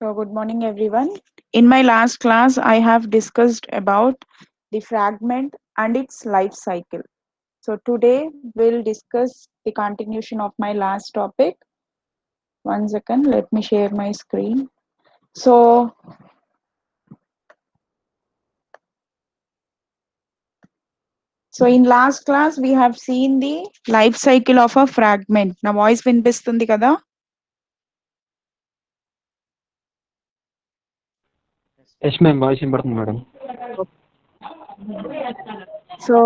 So, good morning, everyone. In my last class, I have discussed about the fragment and its life cycle. So, today we'll discuss the continuation of my last topic. One second, let me share my screen. So, in last class, we have seen the life cycle of a fragment. Na voice వినిపిస్తుంది కదా? Yes ma'am voice వినపడుతుంది madam. So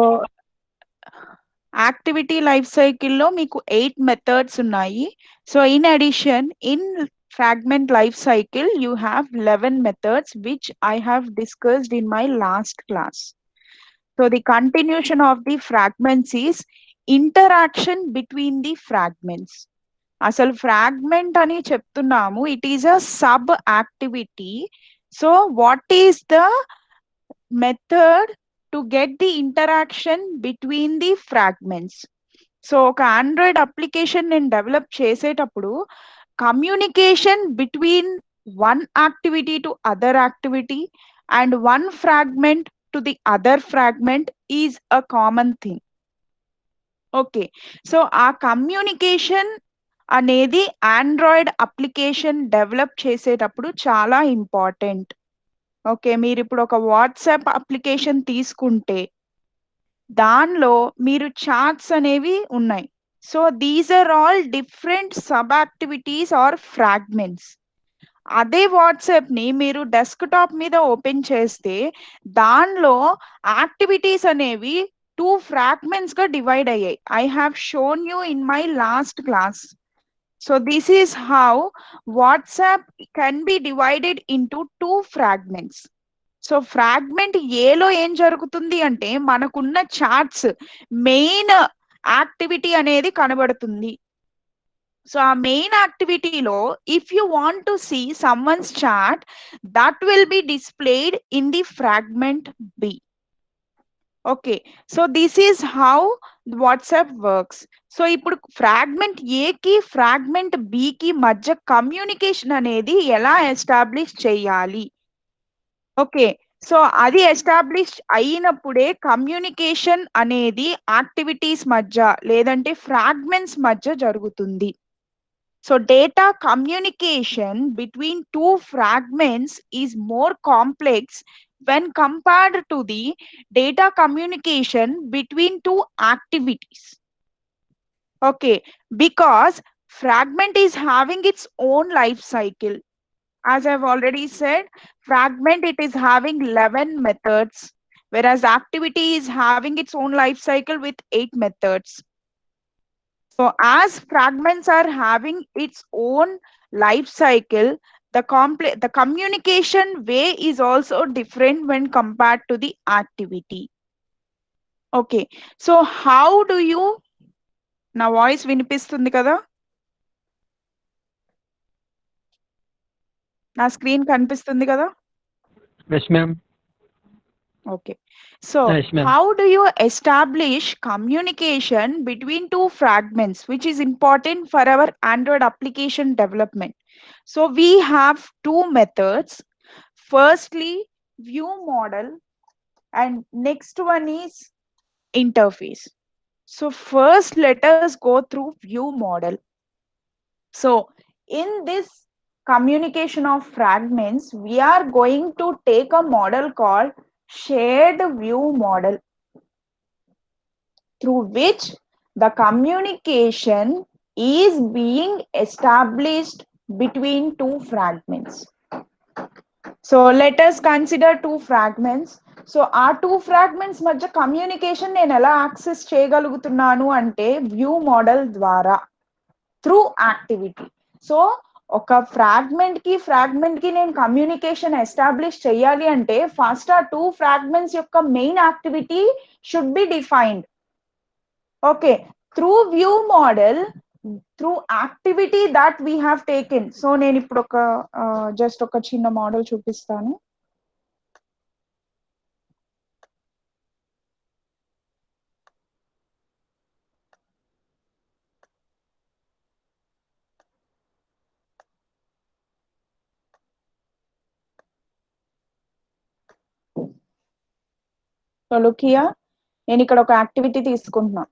activity life సైకిల్లో మీకు 8 methods ఉన్నాయి. So in addition in fragment life cycle you have 11 methods which I have discussed in my last class. So the continuation of the fragments is interaction between the fragments. అసలు fragment అని చెప్తున్నాము, it is a sub activity. So what is the method to get the interaction between the fragments? So ఒక Android application నేను develop చేసేటప్పుడు communication between one activity to other activity and one fragment to the other fragment is a common thing. Okay, so ఆ communication అనేది Android application develop చేసేటప్పుడు చాలా important. Okay, మీరు ఇప్పుడు ఒక వాట్సాప్ అప్లికేషన్ తీసుకుంటే దానిలో మీరు చాట్స్ అనేవి ఉన్నాయి. So these are all different sub activities or fragments. అదే వాట్సాప్ ని మీరు డెస్క్టాప్ మీద ఓపెన్ చేస్తే దానిలో యాక్టివిటీస్ అనేవి 2 ఫ్రాగ్మెంట్స్ గా డివైడ్ అయ్యాయి. I have shown you in my last class. So this is how WhatsApp can be divided into 2 fragments. So fragment ఏలో ఏం జరుగుతుంది అంటే మనకున్న చార్ట్స్ మెయిన్ యాక్టివిటీ అనేది కనబడుతుంది. సో ఆ మెయిన్ యాక్టివిటీలో if you want to see someone's chart that will be displayed in the fragment B. Okay, so this is how WhatsApp works. So ఇప్పుడు ఫ్రాగ్మెంట్ ఏకి ఫ్రాగ్మెంట్ బికి మధ్య కమ్యూనికేషన్ అనేది ఎలా ఎస్టాబ్లిష్ చేయాలి? ఓకే, సో అది ఎస్టాబ్లిష్ అయినప్పుడే కమ్యూనికేషన్ అనేది యాక్టివిటీస్ మధ్య లేదంటే ఫ్రాగ్మెంట్స్ మధ్య జరుగుతుంది. So data communication between 2 fragments is more complex when compared to the data communication between 2 activities. Okay, because fragment is having its own life cycle. As I've already said, fragment it is having 11 methods, whereas activity is having its own life cycle with 8 methods. So as fragments are having its own life cycle, the communication way is also different when compared to the activity. Okay, so how do you నా voice వినిపిస్తుంది కదా? నా screen కనిపిస్తుంది కదా? Yes ma'am. Okay, so Yes, ma'am. how do you establish communication between 2 fragments, which is important for our Android application development? So we have 2 methods. Firstly, view model, and next one is interface. So first let us go through view model. So in this communication of fragments, we are going to take a model called shared view model, through which the communication is being established between 2 fragments. So let us consider 2 fragments. So ఆ 2 fragments మధ్య communication నేను ఎలా access చేయగలుగుతున్నాను అంటే view model ద్వారా, through activity. So ఒక fragment కి నేను కమ్యూనికేషన్ ఎస్టాబ్లిష్ చేయాలి అంటే ఫస్ట్ ఆ 2 ఫ్రాగ్మెంట్స్ యొక్క main activity should be defined. Okay, through view model, through activity that we have taken. So నేను ఇప్పుడు ఒక జస్ట్ ఒక చిన్న మోడల్ చూపిస్తాను. లుక్ హియర్, నేను ఇక్కడ ఒక యాక్టివిటీ తీసుకుంటున్నా.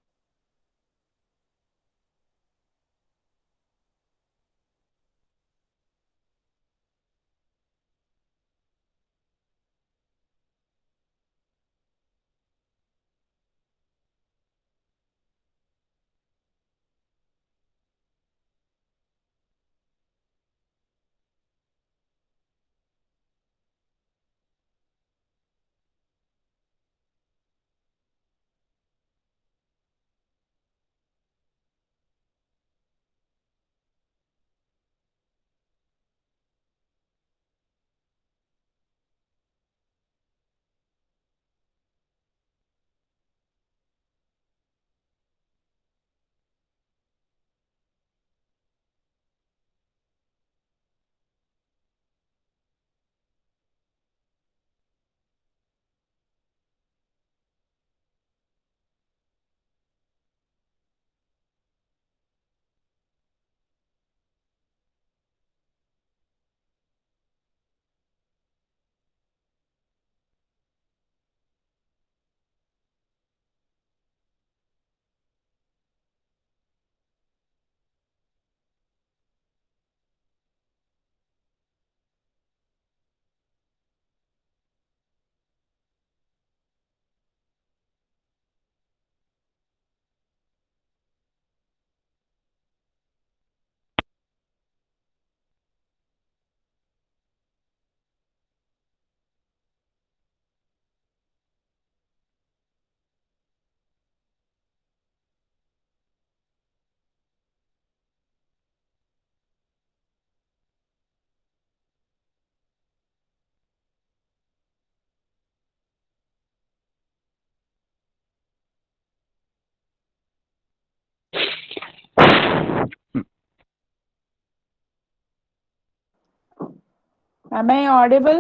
Am I audible?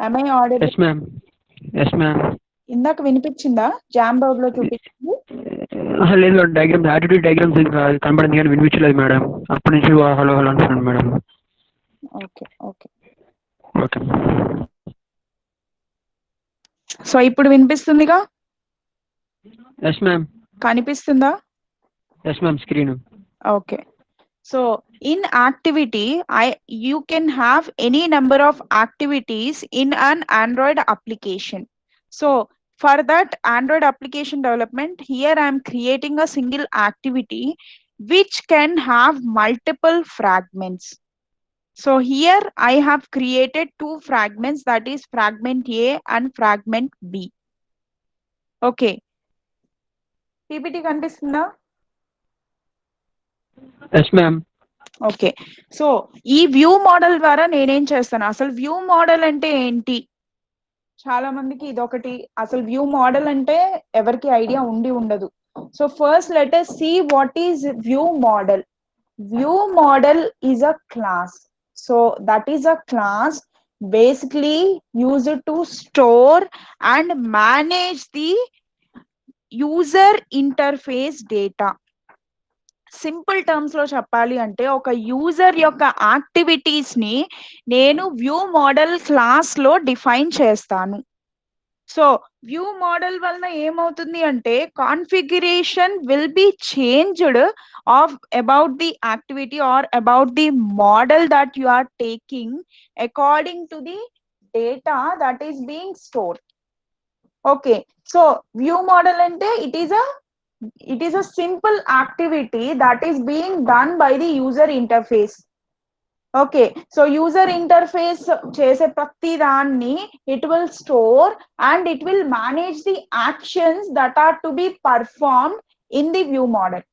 Am I audible? Yes ma'am. Yes ma'am. ఇందాక వినిపించిందా జామ్ బోర్డ్ లో చూపించింది? లేదు మేడం, డయాగ్రామ్ యాటిట్యూడ్ డయాగ్రామ్స్ కనబడింది కానీ వినిపించలేదు మేడం. అప్పటి నుంచి హలో హలో అంటున్నాను madam. Okay okay. Okay. So ఇప్పుడు వినిపిస్తుందిగా? Yes ma'am. కనిపిస్తుందా? Yes ma'am, screen. Okay. So in activity, you can have any number of activities in an Android application. So for that Android application development, here I am creating a single activity which can have multiple fragments. So here I have created two fragments, that is fragment A and fragment B. Okay. PPT కనిపిస్తుందా? Yes ma'am. Okay. So ఈ view model ద్వారా నేనేం చేస్తాను, అసలు view model అంటే ఏంటి, చాలా మందికి ఇదొకటి, అసలు వ్యూ మోడల్ అంటే ఎవరికి ఐడియా ఉండదు. So first let us see what is view model. View model is a class. So that is a class basically used to store and manage the user interface data. Simple terms లో చెప్పాలి అంటే ఒక user యొక్క activities ని నేను view model class లో define చేస్తాను. So view model వలన ఏమవుతుంది అంటే configuration will be changed of about the activity or about the model that you are taking according to the data that is being store. Okay. So view model అంటే it is a simple activity that is being done by the user interface. Okay, so user interface chese prati danni it will store and it will manage the actions that are to be performed in the view model.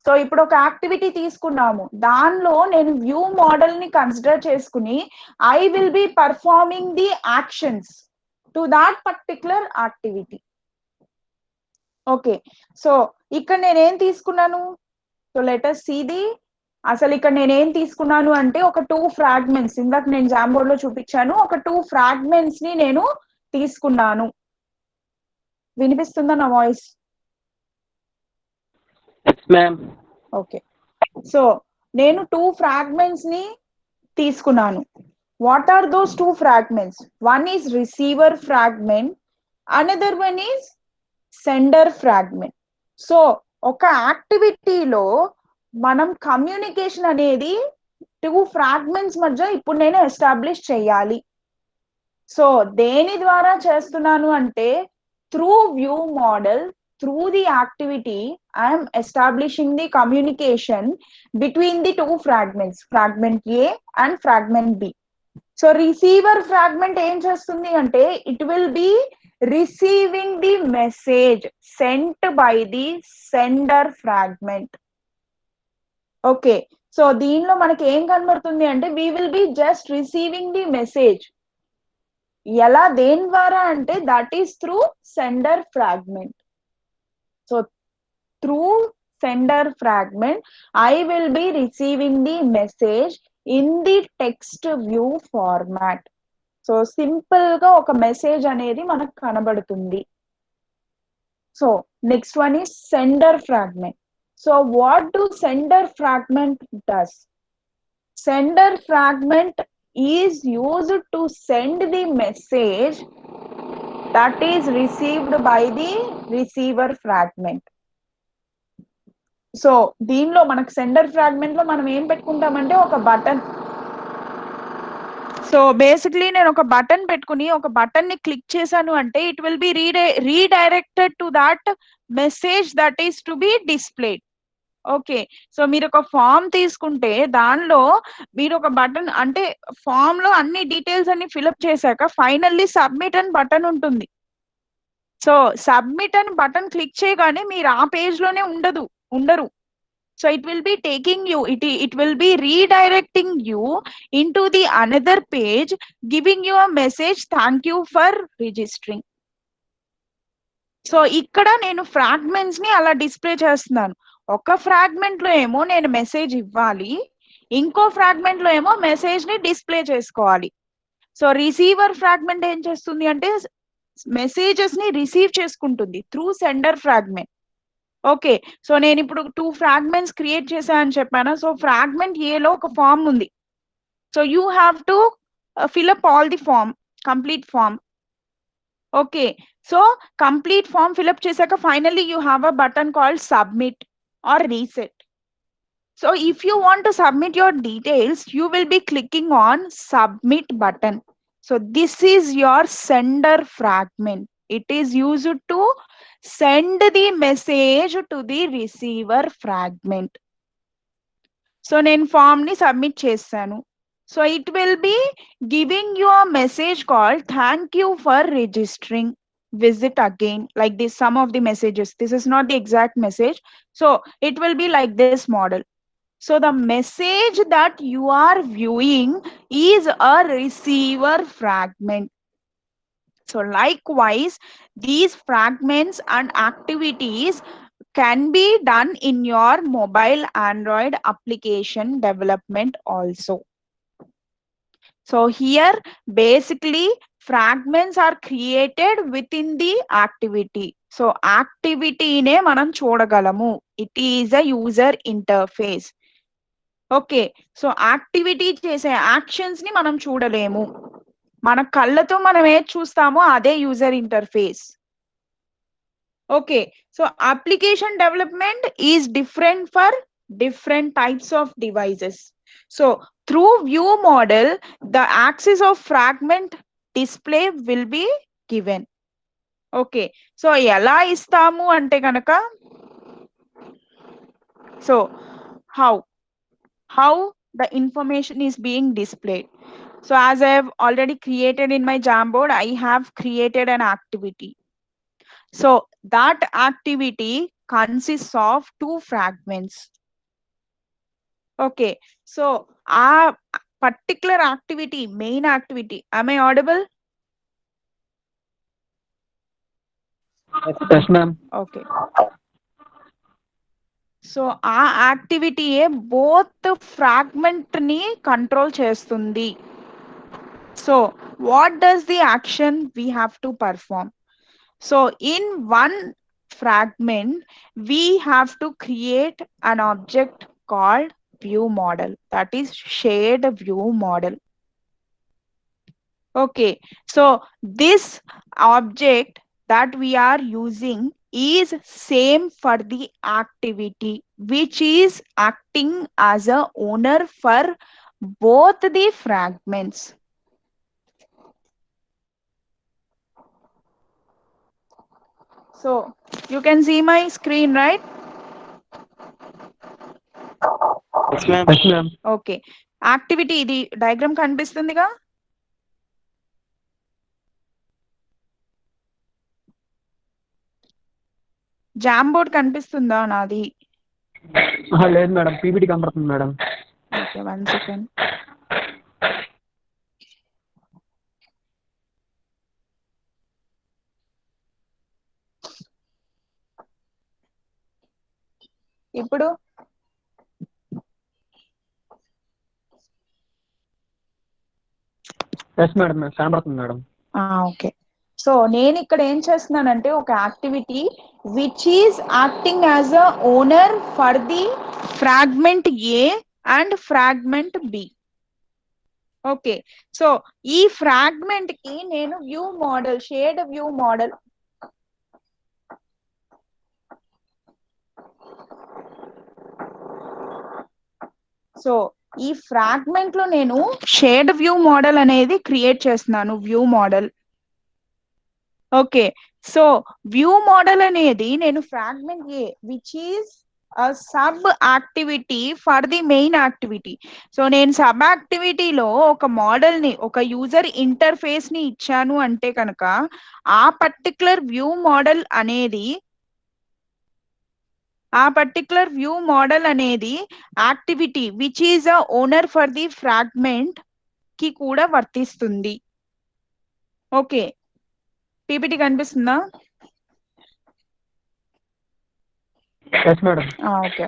So ఇప్పుడు ఒక activity తీసుకున్నాము, దానిలో నేను view model ని consider చేసుకుని I will B performing the actions to that particular activity. Okay. So ఇక్కడ నేనేం తీసుకున్నాను, so let us see the, అసలు ఇక్కడ నేనేం తీసుకున్నాను అంటే ఒక టూ ఫ్రాగ్మెంట్స్, ఇందాక నేను జాంబోర్డ్ లో చూపించాను, ఒక టూ ఫ్రాగ్మెంట్స్ ని నేను తీసుకున్నాను. వినిపిస్తుందా నా వాయిస్? మ్యామ్. ఓకే. సో నేను టూ ఫ్రాగ్మెంట్స్ ని తీసుకున్నాను. What are those two fragments? One is receiver fragment Another one is sender fragment. So ఒక యాక్టివిటీలో మనం కమ్యూనికేషన్ అనేది టూ ఫ్రాగ్మెంట్స్ మధ్య ఇప్పుడు నేను ఎస్టాబ్లిష్ చేయాలి. సో దేని ద్వారా చేస్తున్నాను అంటే through view model, through the activity I'm establishing the communication between the two fragments, fragment A and fragment B. So receiver fragment ఏం చేస్తుంది అంటే it will be receiving the message sent by the sender fragment. Okay, so దీనిలో మనకి ఏం కనబడుతుంది అంటే we will be just receiving the message. ఎలా, దేని ద్వారా అంటే that is through sender fragment. So through sender fragment I will be receiving the message in the text view format. So simple గా ఒక మెసేజ్ అనేది మనకు కనబడుతుంది. So next one is sender fragment. So what do sender fragment does? Sender fragment is used to send the message that is received by the receiver fragment. So దీనిలో మనకు sender fragment లో మనం ఏం పెట్టుకుంటామంటే ఒక button. So basically నేను ఒక button పెట్టుకుని ఒక బటన్ ని క్లిక్ చేశాను అంటే it will be redirected to that message that is to be displayed. Okay, so మీరు ఒక ఫామ్ తీసుకుంటే దానిలో మీరు ఒక బటన్ అంటే ఫామ్ లో అన్ని డీటెయిల్స్ అన్ని ఫిల్అప్ చేశాక ఫైనల్లీ సబ్మిట్ అని బటన్ ఉంటుంది. సో సబ్మిట్ అని బటన్ క్లిక్ చేయగానే మీరు ఆ పేజ్ లోనే ఉండరు. So it will be taking you, it will be redirecting you into the another page, giving you a message, thank you for registering. So ఇక్కడ నేను ఫ్రాగ్మెంట్స్ ని అలా డిస్ప్లే చేస్తున్నాను. ఒక ఫ్రాగ్మెంట్ లో ఏమో నేను మెసేజ్ ఇవ్వాలి, ఇంకో ఫ్రాగ్మెంట్ లో ఏమో మెసేజ్ ని డిస్ప్లే చేసుకోవాలి. సో రిసీవర్ ఫ్రాగ్మెంట్ ఏం చేస్తుంది అంటే మెసేజెస్ ని రిసీవ్ చేసుకుంటుంది through sender fragment. Okay, so నేను ఇప్పుడు టూ ఫ్రాగ్మెంట్స్ క్రియేట్ చేశానని చెప్పాను. సో ఫ్రాగ్మెంట్ ఏలో ఒక ఫామ్ ఉంది. So you have to fill up all the form, complete form. Okay, so complete form fill up చేశాక finally you have a button called submit or reset. So if you want to submit your details you will be clicking on submit button. So this is your sender fragment. It is used to send the message to the receiver fragment. So నేను form ని submit చేశాను. So it will be giving you a message called thank you for registering, visit again, like this, some of the messages. This is not the exact message. So it will be like this model. So the message that you are viewing is a receiver fragment. So likewise, these fragments and activities can be done in your mobile Android application development also. So here basically fragments are created within the activity. So activity ne manam chodagalamu. It is a user interface. Okay, so activity chese actions ni manam చూడలేము. మన కళ్ళతో మనం ఏది చూస్తామో అదే user interface. Okay, so application development is different for different types of devices. So through view model the axis of fragment display will be given. Okay, so ఎలా ఇస్తాము అంటే కనుక so how the information is being displayed. So as I have already created in my Jamboard, I have created an activity. So that activity consists of two fragments. Okay, so our particular activity, main activity, am I audible? Yes, ma'am. Okay. So ఆ యాక్టివిటీయే both fragment ని control చేస్తుంది. So what does the action we have to perform? So in one fragment we have to create an object called view model, that is shared view model. Okay, so this object that we are using is same for the activity, which is acting as a owner for both the fragments. So you can see my screen, right? Yes, ma'am. Yes, ma'am. Okay. Activity ఇది diagram కనిపిస్తుందిగా. Jamboard కనిపిస్తుందా నాది? లేదు madam, PPT కనపడుతుంది madam. Okay, 1 second. ఇప్పుడు yes madam, కనపడుతుంది madam. Okay. So నేను ఇక్కడ ఏం చేస్తున్నానంటే ఒక activity which is acting as a owner for the fragment A and fragment B. Okay, so ఈ ఫ్రాగ్మెంట్ కి నేను view model, shared view model so ఈ ఫ్రాగ్మెంట్ లో నేను షేడ్ వ్యూ మోడల్ అనేది క్రియేట్ చేస్తున్నాను, view model. Okay, so view model అనేది నేను fragment a which is sub activity for the main activity. So నేను సబ్ యాక్టివిటీలో ఒక మోడల్ ని, ఒక యూజర్ ఇంటర్ఫేస్ ని ఇచ్చాను అంటే కనుక ఆ పర్టికులర్ వ్యూ మోడల్ అనేది activity which is a owner for the fragment కి కూడా వర్తిస్తుంది. ఓకే, పీపీటీ కనిపిస్తుందా? Yes madam. ఓకే,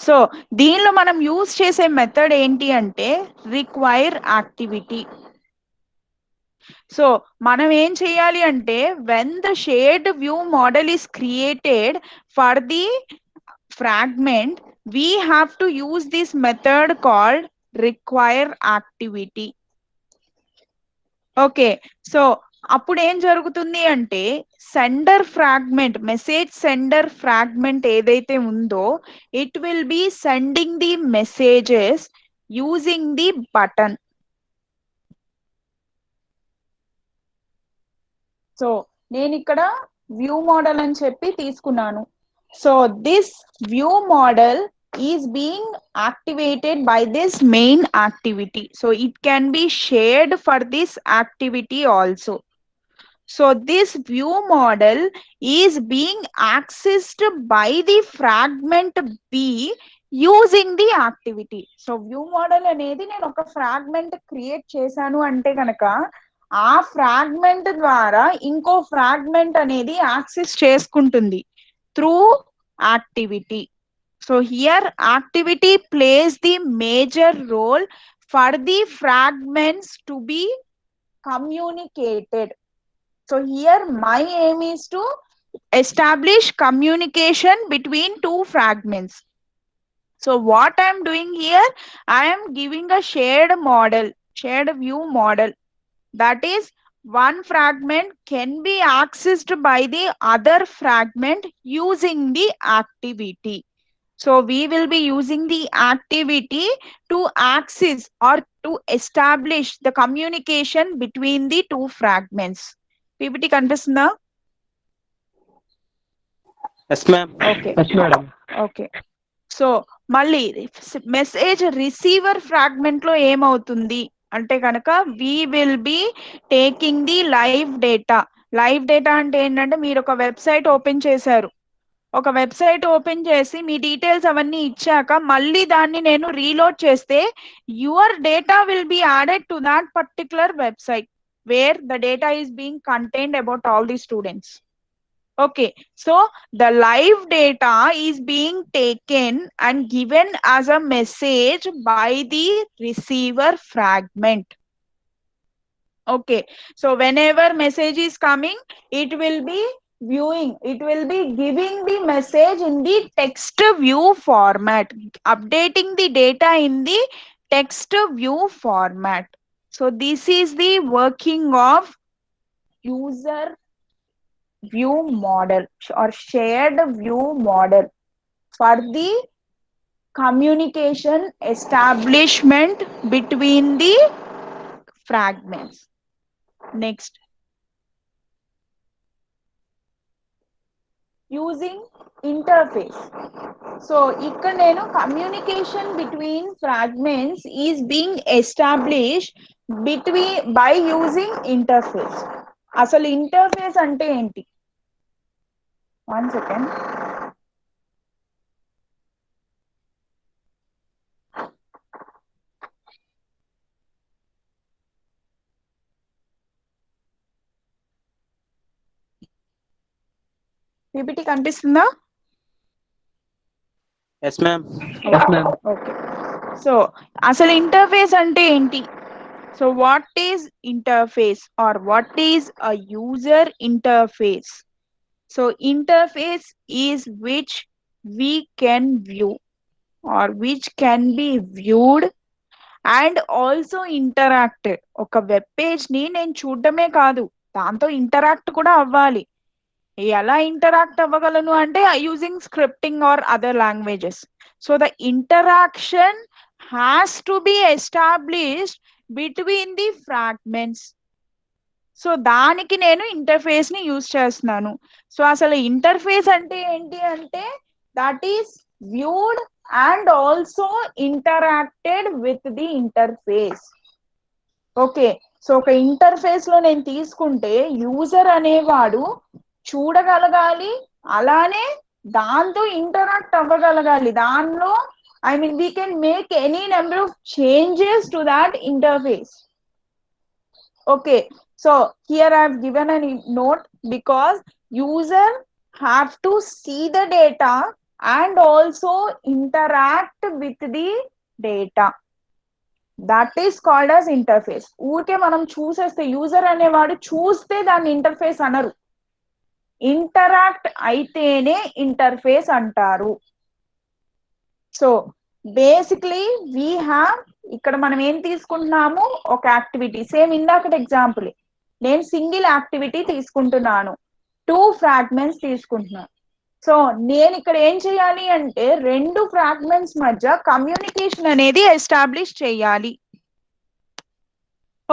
సో దీనిలో మనం యూజ్ చేసే మెథడ్ ఏంటి అంటే రిక్వైర్ యాక్టివిటీ. సో మనం ఏం చేయాలి అంటే when the shade view model is created for the fragment, we have to use this method called require activity. Okay, so అప్పుడు ఏం జరుగుతుంది అంటే sender fragment, message sender fragment ఏదైతే ఉందో it will B sending the messages using the button. So నేను ఇక్కడ view model అని చెప్పి తీసుకున్నాను. So this view model is being activated by this main activity. So it can be shared for this activity also. So this view model is being accessed by the fragment B using the activity. So view model అనేది నేను ఒక fragment create చేశాను అంటే కనుక ఆ fragment ద్వారా ఇంకో fragment అనేది యాక్సెస్ చేసుకుంటుంది through activity. So here activity plays the major role for the fragments to be communicated. So here my aim is to establish communication between two fragments. So what I am doing here, I am giving a shared model, shared view model. That is, one fragment can be accessed by the other fragment using the activity. So we will be using the activity to access or to establish the communication between the two fragments. PPT కనిపిస్తుందా? Yes, ma'am. Okay. Yes madam. Okay, so మళ్ళీ message receiver fragment లో ఏమవుతుంది అంటే కనుక we will be taking the live data. Live data అంటే ఏంటంటే మీరు ఒక వెబ్సైట్ ఓపెన్ చేశారు, ఒక వెబ్సైట్ ఓపెన్ చేసి మీ డీటెయిల్స్ అవన్నీ ఇచ్చాక మళ్ళీ దాన్ని నేను రీలోడ్ చేస్తే your data will be added to that particular website wear the data is being contained about all the students. Okay, so the live data is being taken and given as a message by the receiver fragment. Okay, so whenever message is coming, it will be viewing, it will be giving the message in the text view format, updating the data in the text view format. So this is the working of user view model or shared view model for the communication establishment between the fragments. Next, using interface. So ఇక్కడ నేను communication between fragments is being established by using interface. అసలు interface అంటే ఏంటి? One second. PPT కనిపిస్తుందా? Yes, ma'am. Yes, ma'am. Okay. So అసలు interface అంటే ఏంటి? So what is interface or what is a user interface? So interface is which we can view or which can be viewed and also interacted. ఒక web page ని నేను చూడడమే కాదు, దాంతో interact కూడా అవ్వాలి. ఎలా ఇంటరాక్ట్ అవ్వగలను అంటే using scripting or other languages. So the interaction has to be established between the fragments. So దానికి నేను ఇంటర్ఫేస్ ని యూజ్ చేస్తున్నాను. సో అసలు ఇంటర్ఫేస్ అంటే ఏంటి అంటే that is viewed and also interacted with the interface. Okay, so ఒక interface లో నేను తీసుకుంటే యూజర్ అనేవాడు చూడగలగాలి, అలానే దాంతో ఇంటరాక్ట్ అవ్వగలగాలి. దానిలో I mean we can make any number of changes to that interface. Okay, so here I have given a note because user have to see the data and also interact with the data. That is called as interface. ఊరికే మనం చూసేస్తే user అనేవాడు చూస్తే దాన్ని interface అనరు, interact అయితేనే interface అంటారు. So basically we have, ఇక్కడ మనం ఏం తీసుకుంటున్నాము, ఒక యాక్టివిటీ. సేమ్ ఇందాకటి ఎగ్జాంపుల్, నేను సింగిల్ యాక్టివిటీ తీసుకుంటున్నాను, 2 ఫ్రాగ్మెంట్స్ తీసుకుంటున్నాను. సో నేను ఇక్కడ ఏం చేయాలి అంటే 2 ఫ్రాగ్మెంట్స్ మధ్య కమ్యూనికేషన్ అనేది ఎస్టాబ్లిష్ చేయాలి.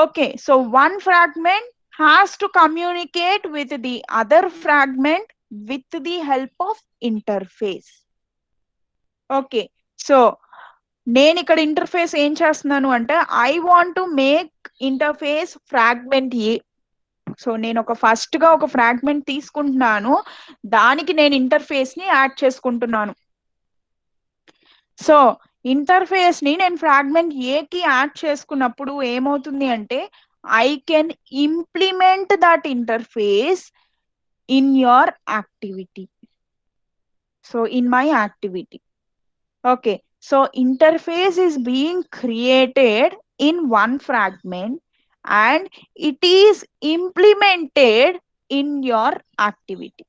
Okay, so 1 fragment has to communicate with the other fragment with the help of interface. Okay, so నేను ఇక్కడ ఇంటర్ఫేస్ ఏం చేస్తున్నాను అంటే I want to make interface fragment A. So నేను ఫస్ట్ గా ఒక ఫ్రాగ్మెంట్ తీసుకుంటున్నాను, దానికి నేను ఇంటర్ఫేస్ ని యాడ్ చేసుకుంటున్నాను. సో ఇంటర్ఫేస్ ని నేను ఫ్రాగ్మెంట్ ఏ కి యాడ్ చేసుకున్నప్పుడు ఏమవుతుంది అంటే I can implement that interface in your activity. So in my activity. Okay, so interface is being created in one fragment and it is implemented in your activity.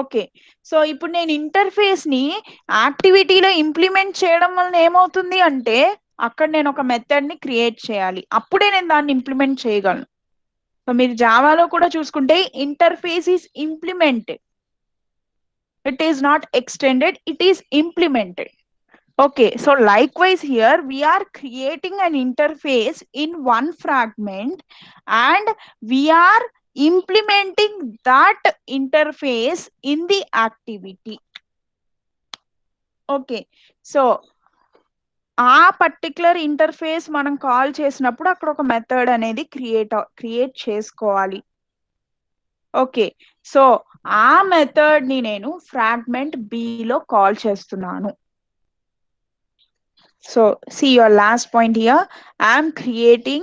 Okay, so ఇప్పుడు నేను interface ని యాక్టివిటీలో implement చేయడం వల్ల ఏమవుతుంది అంటే అక్కడ నేను ఒక మెథడ్ ని క్రియేట్ చేయాలి, అప్పుడే నేను దాన్ని ఇంప్లిమెంట్ చేయగలను. సో మీరు జావాలో కూడా చూసుకుంటే interface is implemented, it is not extended, it is implemented. Okay, so likewise here we are creating an interface in one fragment and we are implementing that interface in the activity. Okay, so ఆ particular interface మనం call చేసినప్పుడు అక్కడ ఒక method అనేది create చేసుకోవాలి. Okay, so ఆ method ని నేను ఫ్రాగ్మెంట్ బి లో కాల్ చేస్తున్నాను. So see your last point here, I am creating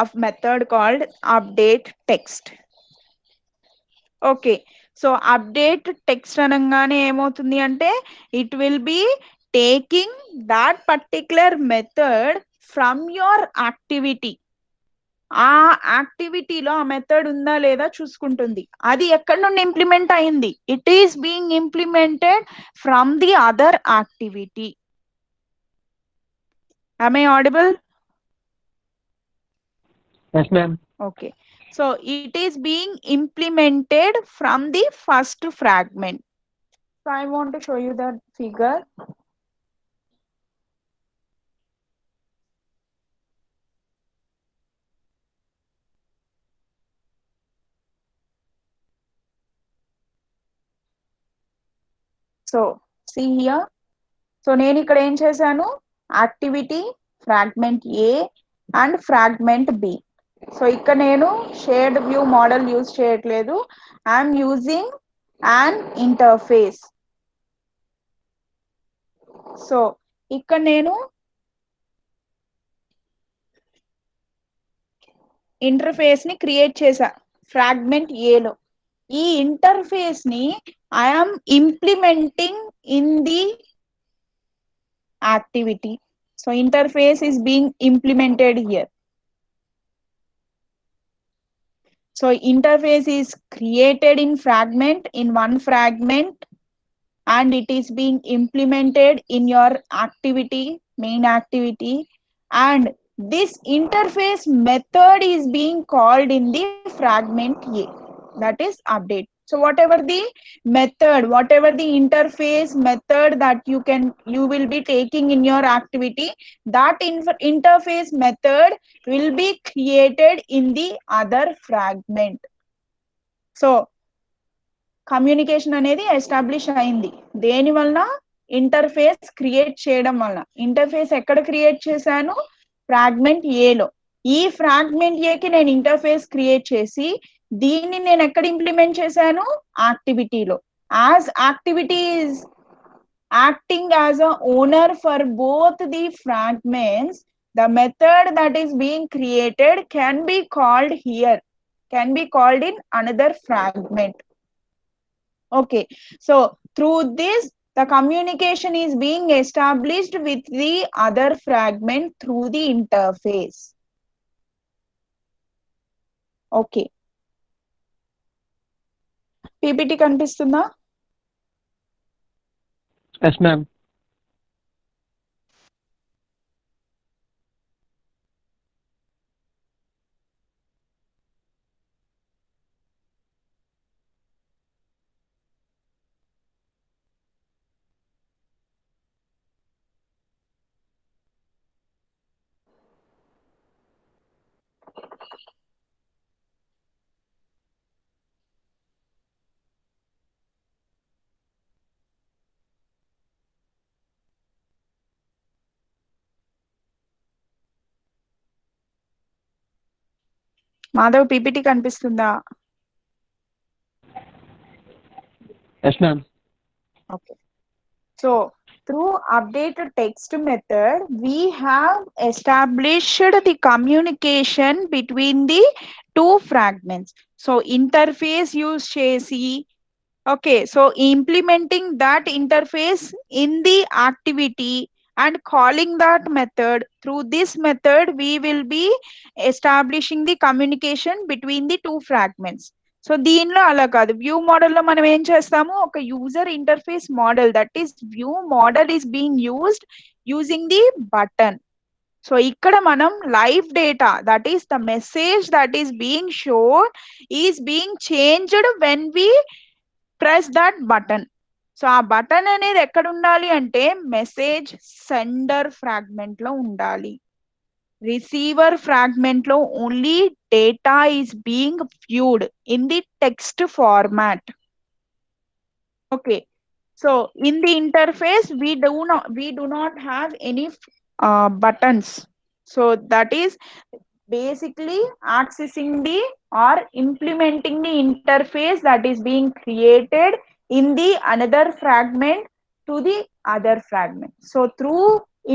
a method called update text. Okay, so update text అనగానే ఏమవుతుంది అంటే it will be taking that particular method from your activity. ఆ యాక్టివిటీలో ఆ method ఉందా లేదా చూసుకుంటుంది. అది ఎక్కడి నుండి ఇంప్లిమెంట్ అయింది, it is being implemented from the other activity. Am I audible? Yes, ma'am. Okay, So it is being implemented from the first fragment. So I want to show you the figure. So see here. So నేను ఇక్కడ ఏం చేశాను, activity fragment A and fragment B. So ఇక్కడ నేను shared view model use చేయట్లేదు, I'm using an interface. So ఇక్కడ నేను interface ని క్రియేట్ చేశా ఫ్రాగ్మెంట్ ఏలో. ఈ ఇంటర్ఫేస్ ని I'm implementing in the activity. So interface is being implemented here. So interface is created in fragment, in one fragment, and it is being implemented in your activity, main activity, and this interface method is being called in the fragment A, that is update. So whatever the method, whatever the interface method that you will be taking in your activity, that interface method will be created in the other fragment. So communication అనేది establish అయింది దేని వలన, interface create చేయడం వలన. Interface ఎక్కడ create చేశాను, fragment ఏలో. ఈ ఫ్రాగ్మెంట్ ఏకి నేను ఇంటర్ఫేస్ క్రియేట్ చేసి దీన్ని నేను ఎక్కడ ఇంప్లిమెంట్ చేశాను, యాక్టివిటీలో. As activity is acting as a owner for both the fragments, the method that is being created can be called here, can be called in another fragment. Okay, so through this the communication is being established with the other fragment through the interface. Okay, ppt కనిపిస్తుందా? Yes, ma'am. Madhav ppt కనిపిస్తుందా? Yes, ma'am. Okay, so through updated text method we have established the communication between the two fragments. So interface use chesi. Okay, so implementing that interface in the activity and calling that method, through this method we will be establishing the communication between the two fragments. So దీనిలో అలా కాదు, view మోడల్లో మనం ఏం చేస్తాము, ఒక user interface model, that is view model is being used using the button. So ఇక్కడ మనం live data, that is the message that is being shown is being changed when we press that button. So ఆ button అనేది ఎక్కడ ఉండాలి అంటే message sender fragment లో ఉండాలి. Receiver fragment లో only data is being viewed in the text format. Okay, so in the interface we do not have any buttons. So that is basically accessing the or implementing the interface that is being created in the another fragment to the other fragment. So through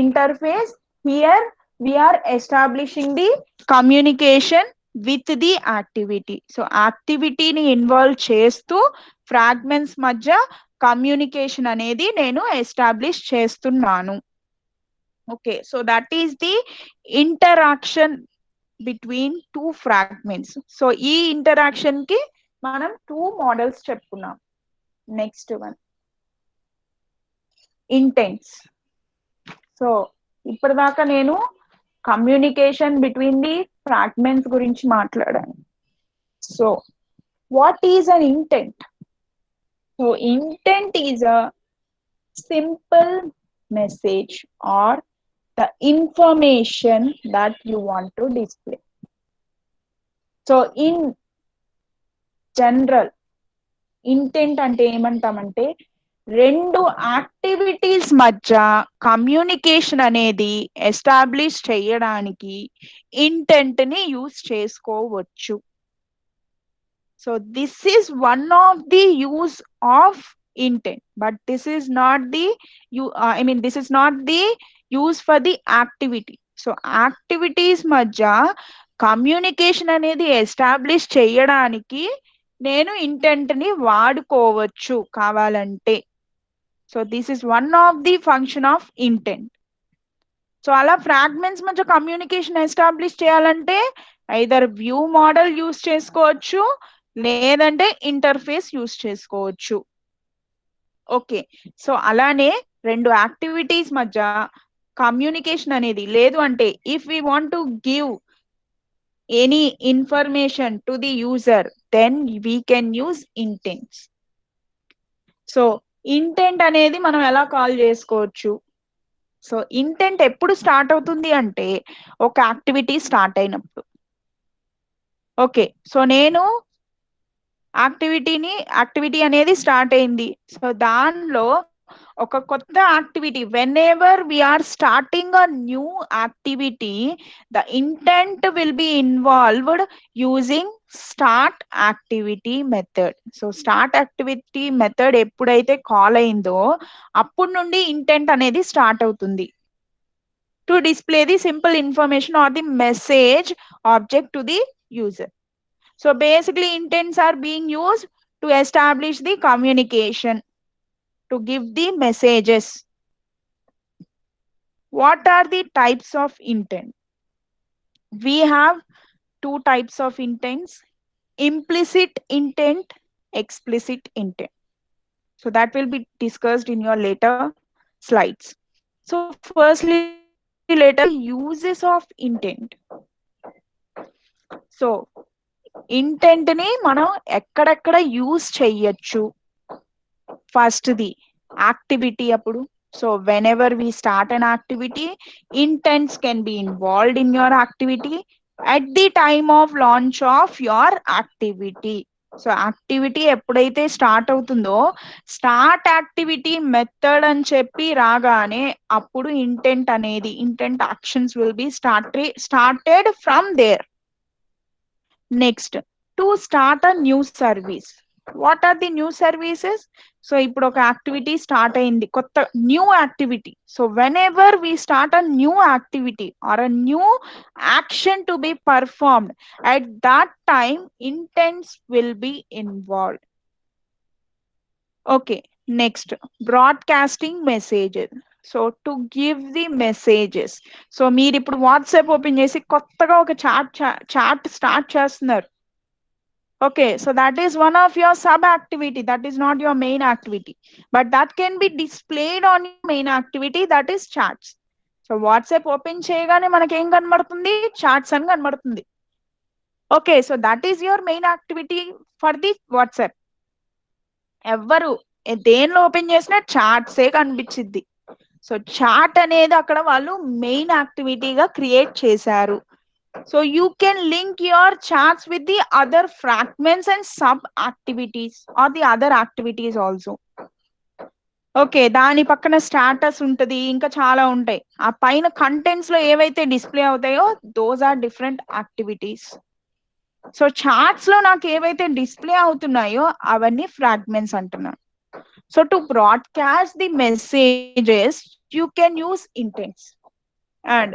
interface here we are establishing the communication with the activity. So activity ni involve చేస్తూ fragments మధ్య communication అనేది నేను establish చేస్తున్నాను. Okay, so that is the interaction between two fragments. So ఈ interaction కి మనం two models చెప్పుకున్నాం. Next one intents. So ఇప్పటిదాకా నేను కమ్యూనికేషన్ బిట్వీన్ ది ఫ్రాగ్మెంట్స్ గురించి మాట్లాడాను. So what is an intent? So intent is a simple message or the information that you want to display. So in general, intent అంటే ఏమంటామంటే రెండు activities మధ్య communication అనేది establish చేయడానికి ఇంటెంట్ ని use చేసుకోవచ్చు. So this is one of the use of intent, but this is not the this is not the use for the activity. So activities మధ్య communication అనేది ఎస్టాబ్లిష్ చేయడానికి నేను intent ని వాడుకోవచ్చు కావాలంటే. So this is one of the function of intent. So అలా fragments మధ్య communication establish చేయాలంటే ఐదర్ వ్యూ మోడల్ యూస్ చేసుకోవచ్చు, లేదంటే ఇంటర్ఫేస్ యూస్ చేసుకోవచ్చు. ఓకే, సో అలానే రెండు యాక్టివిటీస్ మధ్య కమ్యూనికేషన్ అనేది లేదు అంటే if we want to give any information to the user, then we can use intents. So intent అనేది మనం ఎలా కాల్ చేసుకోవచ్చు? సో ఇంటెంట్ ఎప్పుడు స్టార్ట్ అవుతుంది అంటే ఒక యాక్టివిటీ స్టార్ట్ అయినప్పుడు. ఓకే, సో నేను యాక్టివిటీ అనేది స్టార్ట్ అయింది. సో దానిలో ఒక కొత్త activity, whenever we're starting a new activity, the intent will be involved using start activity method. So start activity method ఎప్పుడైతే కాల్ అయిందో అప్పుడు నుండి ఇంటెంట్ అనేది స్టార్ట్ అవుతుంది to display the simple information or the message object to the user. So basically intents are being used to establish the communication, to give the messages. What are the types of intent? We have two types of intents: implicit intent, explicit intent. So that will be discussed in your later slides. So firstly, let us see uses of intent. So intent ని మనం ఎక్కడెక్కడ use చెయ్యొచ్చు? First the activity అప్పుడు. So whenever we start an activity, intents can be involved in your activity at the time of launch of your activity. So activity ఎప్పుడైతే start అవుతుందో, start activity method అని చెప్పి రాగానే అప్పుడు intent actions will be started from there. Next, to start a new service. What are the new services? So ఇప్పుడు ఒక activity start అయింది, కొత్త new activity. So whenever we start a new activity or a new action to be performed, at that time intents will be involved. Okay, next, broadcasting messages. So to give the messages. So మీరు ఇప్పుడు WhatsApp open చేసి కొత్తగా ఒక chat start చేస్తున్నారు. Okay, so that is one of your sub activity, that is not your main activity, but that can be displayed on your main activity, that is chats. So WhatsApp open చేయగానే మనకి ఏం కనబడుతుంది? Chats అని కనబడుతుంది. Okay, so that is your main activity for the WhatsApp. ఎవ్వరు దేనిలో open చేసినా చాట్సే కనిపించింది. సో చాట్ అనేది అక్కడ వాళ్ళు మెయిన్ యాక్టివిటీగా క్రియేట్ చేశారు. So you can link your chats with the other fragments and sub activities or the other activities also. Okay, దాని పక్కన స్టాటస్ ఉంటుంది, ఇంకా చాలా ఉంటాయి. ఆ పైన కంటెంట్స్ లో ఏవైతే డిస్ప్లే అవుతాయో those are different activities. So charts లో నాకు ఏవైతే డిస్ప్లే అవుతున్నాయో అవన్నీ ఫ్రాగ్మెంట్స్ అంటున్నాను. So to broadcast the messages you can use intents. And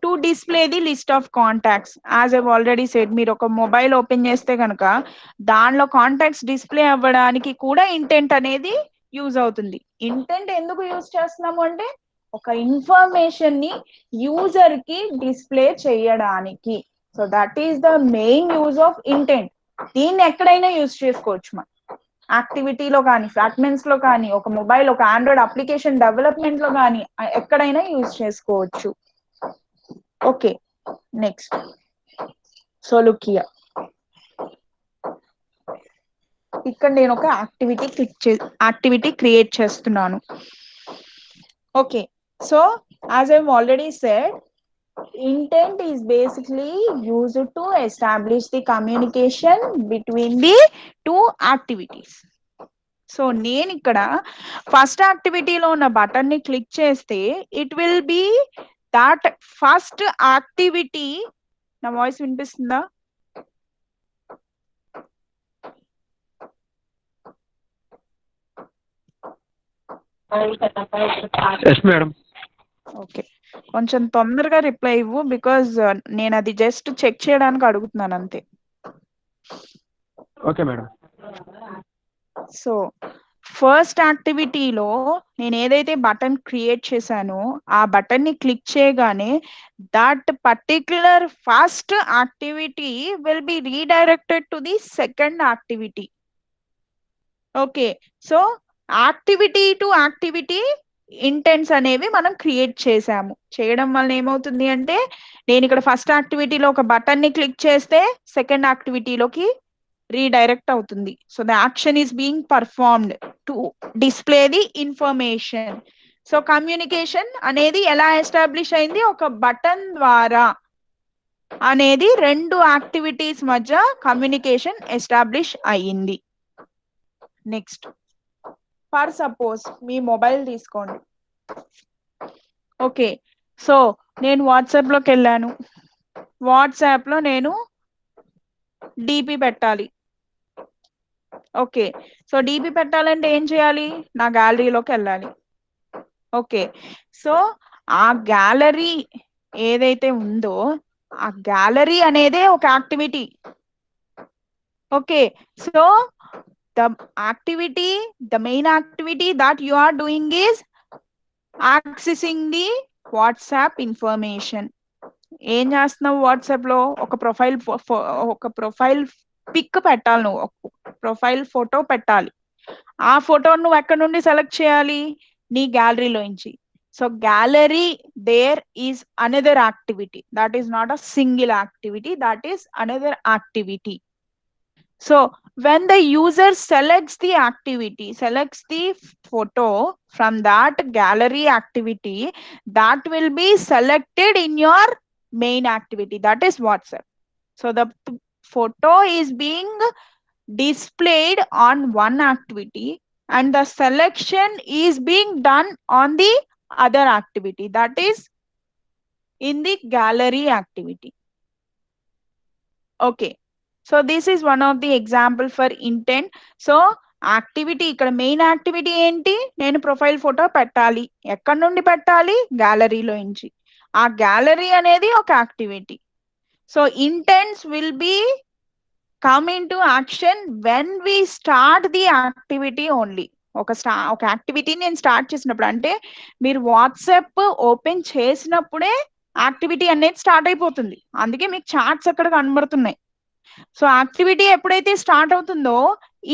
to display the list of contacts, as I've already said, మీరు ఒక మొబైల్ ఓపెన్ చేస్తే కనుక దానిలో కాంటాక్ట్స్ డిస్ప్లే అవ్వడానికి కూడా ఇంటెంట్ అనేది యూజ్ అవుతుంది. ఇంటెంట్ ఎందుకు యూజ్ చేస్తున్నాము అంటే ఒక ఇన్ఫర్మేషన్ ని యూజర్ కి డిస్ప్లే చేయడానికి. So that is the main use of intent. దీన్ని ఎక్కడైనా యూజ్ చేసుకోవచ్చు మనం, యాక్టివిటీలో కానీ, ఫ్రాగ్మెంట్స్ లో కానీ, ఒక మొబైల్, ఒక ఆండ్రాయిడ్ అప్లికేషన్ డెవలప్మెంట్ లో కానీ ఎక్కడైనా యూజ్ చేసుకోవచ్చు. Okay, next, so look here. ఇక్కడ నేను ఒక యాక్టివిటీ క్రియేట్ చేస్తున్నాను. Okay, so as I've already said, intent is basically used to establish the communication between the two activities. So నేను ఇక్కడ ఫస్ట్ యాక్టివిటీలో ఉన్న బటన్ ని క్లిక్ చేస్తే it will be that first activity. నా వాయిస్ వినిపిస్తుందా? Yes madam. Okay, కొంచెం తొందరగా రిప్లై ఇవ్వు, బికాజ్ నేను అది జస్ట్ చెక్ చేయడానికి అడుగుతున్నాను అంతే. Okay madam. సో ఫస్ట్ యాక్టివిటీలో నేను ఏదైతే బటన్ క్రియేట్ చేశానో ఆ బటన్ ని క్లిక్ చేయగానే that particular first activity will be redirected to the second activity. Okay, so activity to activity intents అనేవి మనం క్రియేట్ చేసాము. చేయడం వల్ల ఏమవుతుంది అంటే నేను ఇక్కడ ఫస్ట్ యాక్టివిటీలో ఒక బటన్ ని క్లిక్ చేస్తే సెకండ్ యాక్టివిటీలోకి రీడైరెక్ట్ అవుతుంది. So the action is being performed to display the information. So communication అనేది ఎలా ఎస్టాబ్లిష్ అయింది? ఒక బటన్ ద్వారా అనేది రెండు యాక్టివిటీస్ మధ్య కమ్యూనికేషన్ ఎస్టాబ్లిష్ అయ్యింది. Next, for suppose me mobile తీసుకోండి. ఓకే, సో నేను వాట్సాప్లోకి వెళ్ళాను. వాట్సాప్లో నేను డిపి పెట్టాలి. ఓకే, సో డిపి పెట్టాలంటే ఏం చేయాలి? నా గ్యాలరీలోకి వెళ్ళాలి. ఓకే, సో ఆ గ్యాలరీ ఏదైతే ఉందో ఆ గ్యాలరీ అనేదే ఒక activity. Okay, so the activity, the main activity that you are doing is accessing the WhatsApp information. ఏం చేస్తున్నావు? వాట్సాప్ లో ఒక ప్రొఫైల్ పిక్ పెట్టాలి, నువ్వు ప్రొఫైల్ ఫోటో పెట్టాలి. ఆ ఫోటో నువ్వు ఎక్కడ నుండి సెలెక్ట్ చేయాలి? నీ గ్యాలరీలోంచి. So gallery there is another activity, that is not a single activity, that is another activity. So when the user selects the activity, selects the photo from that gallery activity, that will be selected in your main activity, that is WhatsApp. So the photo is being displayed on one activity and the selection is being done on the other activity, that is in the gallery activity. Okay, so this is one of the example for intent. So activity, ఇక్కడ main activity ఏంటి? నేను profile photo పెట్టాలి. ఎక్కడి నుండి పెట్టాలి? గ్యాలరీలో నుంచి. ఆ గ్యాలరీ అనేది ఒక activity. So intents will be come in to action when we start the activity only. ఒక యాక్టివిటీ నేను స్టార్ట్ చేసినప్పుడు, అంటే మీరు వాట్సాప్ ఓపెన్ చేసినప్పుడే యాక్టివిటీ అనేది స్టార్ట్ అయిపోతుంది. అందుకే మీకు చార్ట్స్ అక్కడ కనబడుతున్నాయి. సో యాక్టివిటీ ఎప్పుడైతే స్టార్ట్ అవుతుందో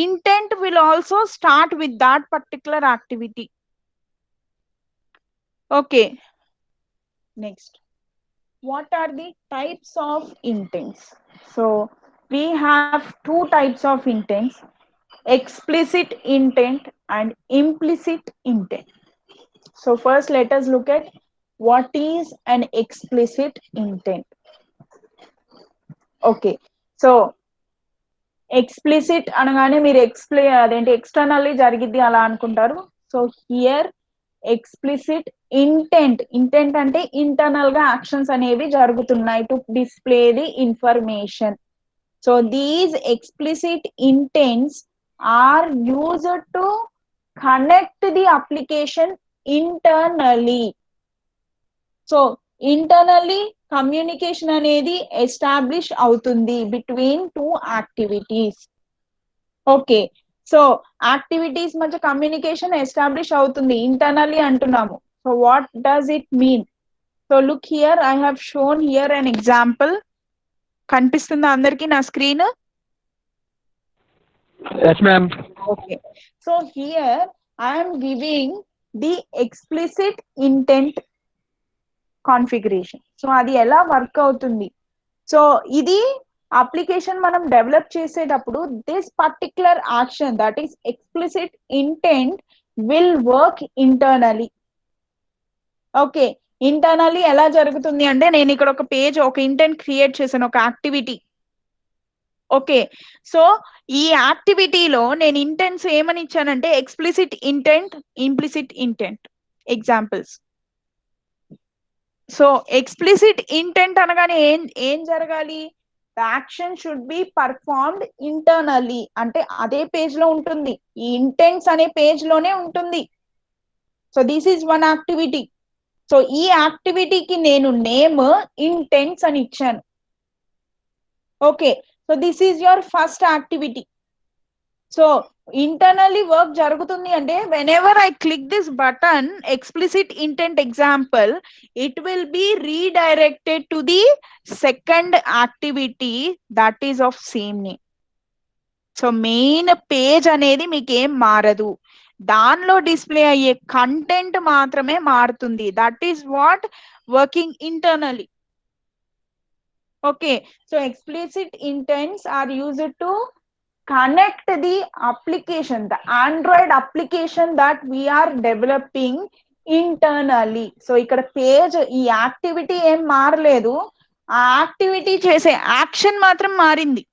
intent will also start with that particular activity. Okay, next, what are the types of intents? So we have two types of intents: explicit intent and implicit intent. So first let us look at what is an explicit intent. Okay, so explicit అనగానే మీరు అదేంటి externally జరిగిద్ది అలా అనుకుంటారు. So here explicit intent అంటే internal గా actions అనేవి జరుగుతున్నాయి to display the information. So these explicit intents are used to connect the application internally. So internally communication అనేది establish అవుతుంది between two activities. Okay, so activities మధ్య communication establish అవుతుంది internally అంటున్నాము. So what does it mean? So look here, I have shown here an example. కనిపిస్తుందా అందరికి నా screen? Yes ma'am. Okay, so here I am giving the explicit intent configuration. So అది ఎలా work అవుతుంది? So ఇది application మనం develop చేసేటప్పుడు this particular action that is explicit intent will work internally. Okay, internally ఎలా జరుగుతుంది అంటే నేను ఇక్కడ ఒక పేజ్ ఒక ఇంటెంట్ క్రియేట్ చేశాను, ఒక యాక్టివిటీ. ఓకే, సో ఈ యాక్టివిటీలో నేను ఇంటెంట్స్ ఏమని ఇచ్చానంటే explicit intent, implicit intent examples. So explicit intent అనగానే ఏం జరగాలి? The action should be performed internally, అంటే అదే పేజ్ లో ఉంటుంది, ఈ ఇంటెంట్స్ అనే పేజ్ లోనే ఉంటుంది. So this is one activity. So ఈ యాక్టివిటీకి నేను నేమ్ ఇంటెంట్స్ అని ఇచ్చాను. Okay, so this is your first activity. So internally work జరుగుతుంది అంటే whenever I click this button explicit intent example, it will be redirected to the second activity that is of same name. So main page అనేది మీకు ఏం మారదు, దానిలో display అయ్యే content మాత్రమే మారుతుంది. That is what working internally. Okay, so explicit intents are used to connect the application, the Android application that we are developing internally. So ఇక్కడ page ఈ యాక్టివిటీ ఏం మారలేదు, ఆ యాక్టివిటీ చేసే యాక్షన్ మాత్రం మారింది,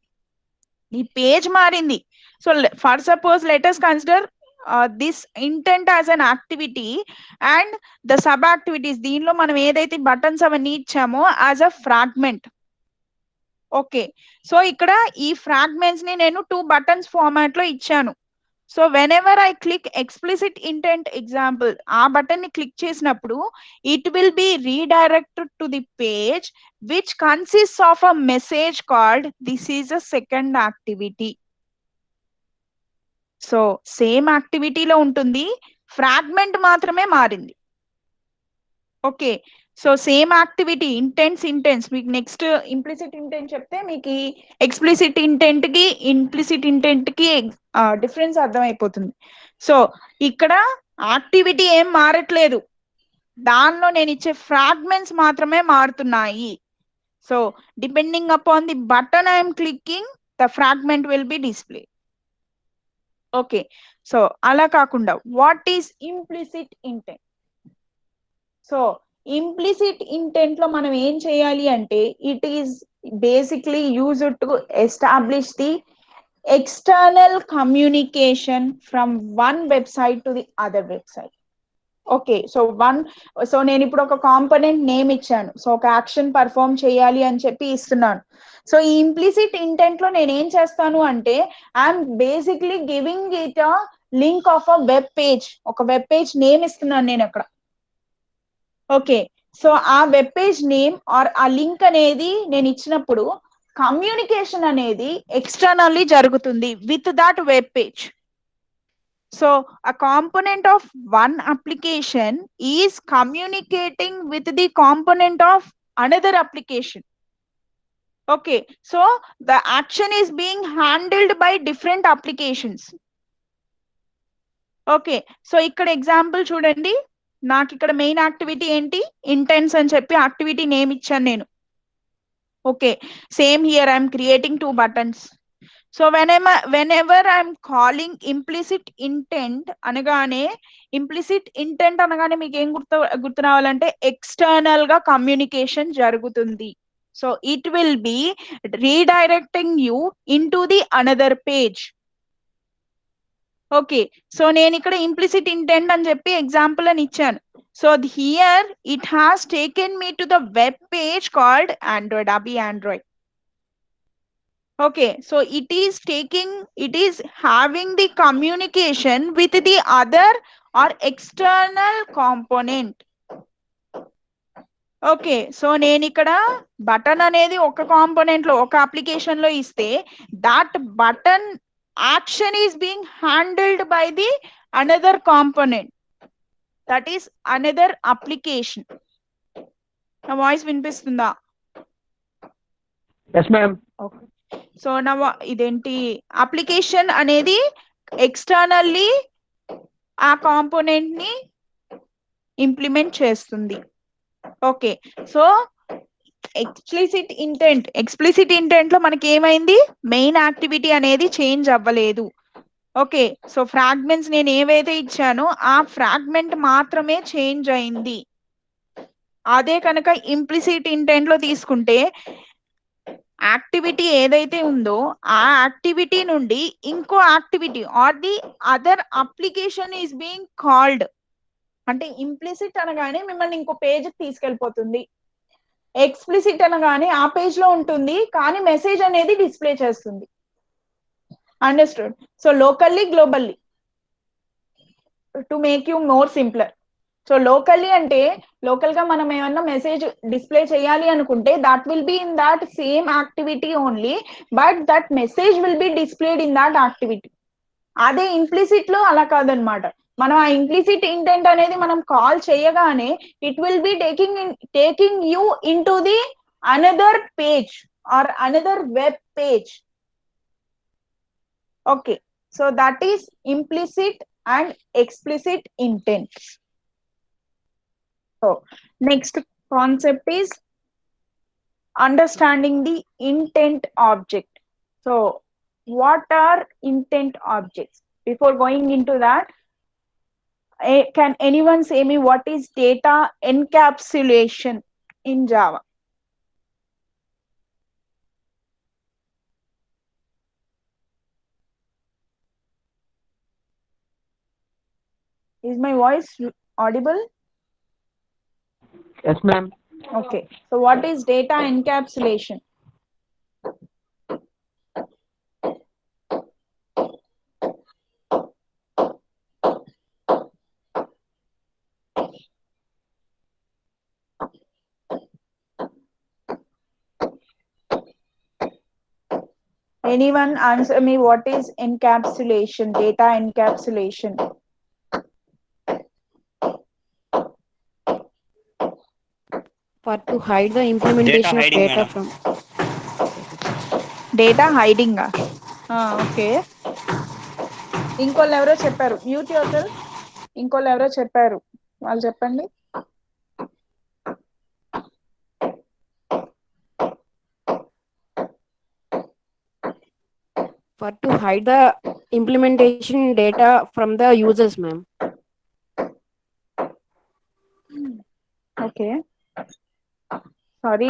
ఈ పేజ్ మారింది. So for suppose let us consider this intent as an activity and the sub activities, దీనిలో మనం ఏదైతే బటన్స్ అవన్నీ ఇచ్చామో as a fragment. Okay, so ఇక్కడ ఈ ఫ్రాగ్మెంట్స్ ని నేను 2 బటన్స్ ఫార్మాట్ లో ఇచ్చాను. So whenever I click explicit intent example, ఆ బటన్ ని క్లిక్ చేసినప్పుడు it will be redirected to the page which consist of a message called this is a second activity. So same యాక్టివిటీలో ఉంటుంది, fragment మాత్రమే మారింది. Okay, so same activity intents మీకు next implicit intent చెప్తే మీకు explicit intent కి implicit intent కి difference అర్థమైపోతుంది. సో ఇక్కడ యాక్టివిటీ ఏం మారట్లేదు, దానిలో నేను ఇచ్చే ఫ్రాగ్మెంట్స్ మాత్రమే మారుతున్నాయి. So depending upon the button I'm clicking the fragment will be display. Okay, so అలా కాకుండా what is implicit intent? So implicit intent లో మనం ఏం చేయాలి అంటే it is basically used to establish the external communication from one website to the other website. Okay, so నేను ఇప్పుడు ఒక కాంపోనెంట్ నేమ్ ఇచ్చాను, సో ఒక యాక్షన్ పర్ఫార్మ్ చేయాలి అని చెప్పి ఇస్తున్నాను. సో ఈ ఇంప్లిసిట్ ఇంటెంట్ లో నేను ఏం చేస్తాను అంటే I'm basically giving it a link of a web page, ఒక వెబ్ పేజ్ నేమ్ ఇస్తున్నాను నేను అక్కడ. ఓకే, సో ఆ వెబ్ పేజ్ నేమ్ ఆర్ ఆ లింక్ అనేది నేను ఇచ్చినప్పుడు కమ్యూనికేషన్ అనేది ఎక్స్టర్నల్లీ జరుగుతుంది with that web page. So a component of one application is communicating with the component of another application. Okay, so the action is being handled by different applications. Okay, so ఇక్కడ example చూడండి, నాకు ఇక్కడ main activity ఏంటి, intents అని చెప్పి activity name ఇచ్చాను నేను. Okay, same here I'm creating 2 buttons. So whenever I'm calling implicit intent అనగానే, ఇంప్లిసిట్ ఇంటెంట్ అనగానే మీకు ఏం గుర్తు రావాలంటే ఎక్స్టర్నల్ గా కమ్యూనికేషన్ జరుగుతుంది. So it will be redirecting you in to the another page. Okay, so నేను ఇక్కడ ఇంప్లిసిట్ ఇంటెంట్ అని చెప్పి ఎగ్జాంపుల్ అని ఇచ్చాను. So here it has taken me to the web page called Android, అబి Android. Okay, so it is having the communication with the other or external component. Okay, so నేను ఇక్కడ button అనేది ఒక component లో, ఒక application లో ఇస్తే that button action is being handled by the another component, that is another application. నా voice వినిపిస్తుందా? Yes ma'am. Okay, సో నా ఇదేంటి అప్లికేషన్ అనేది ఎక్స్టర్నల్లీ ఆ కాంపోనెంట్ ని ఇంప్లిమెంట్ చేస్తుంది. ఓకే, సో ఎక్స్ప్లిసిట్ ఇంటెంట్ లో మనకి ఏమైంది, మెయిన్ యాక్టివిటీ అనేది చేంజ్ అవ్వలేదు. ఓకే, సో ఫ్రాగ్మెంట్స్ నేను ఏవైతే ఇచ్చానో ఆ ఫ్రాగ్మెంట్ మాత్రమే చేంజ్ అయింది. అదే కనుక ఇంప్లిసిట్ ఇంటెంట్ లో తీసుకుంటే యాక్టివిటీ ఏదైతే ఉందో ఆ యాక్టివిటీ నుండి ఇంకో activity are the other application is being called. అంటే ఇంప్లిసిట్ అనగానే మిమ్మల్ని ఇంకో పేజ్ తీసుకెళ్ళిపోతుంది, ఎక్స్ప్లిసిట్ అనగానే ఆ పేజ్ లో ఉంటుంది కానీ మెసేజ్ అనేది డిస్ప్లే చేస్తుంది. Understood? So locally, globally, to make you more simpler. So locally అంటే లోకల్ గా మనం ఏమన్నా మెసేజ్ డిస్ప్లే చేయాలి అనుకుంటే that will be in that same activity only, but that message will be displayed in that activity. అదే implicit లో అలా కాదనమాట. మనం ఆ ఇంప్లిసిట్ ఇంటెంట్ అనేది మనం కాల్ చేయగానే it will be taking you in to the another page or another web page. Okay, so that is implicit and explicit intent. So next concept is understanding the intent object. So what are intent objects? Before going into that, can anyone say me what is data encapsulation in Java? Is my voice audible? Yes, ma'am. Okay, so what is data encapsulation? Anyone answer me what is encapsulation, data encapsulation? For to hide the implementation Data of hiding, data madam. from data hiding. Okay, ఇంకోళ్ళు ఎవరో చెప్పారు, mute your self. ఇంకోళ్ళు ఎవరో చెప్పారు, వాళ్ళు చెప్పండి. for to hide the implementation data from the users, ma'am. Okay, sorry,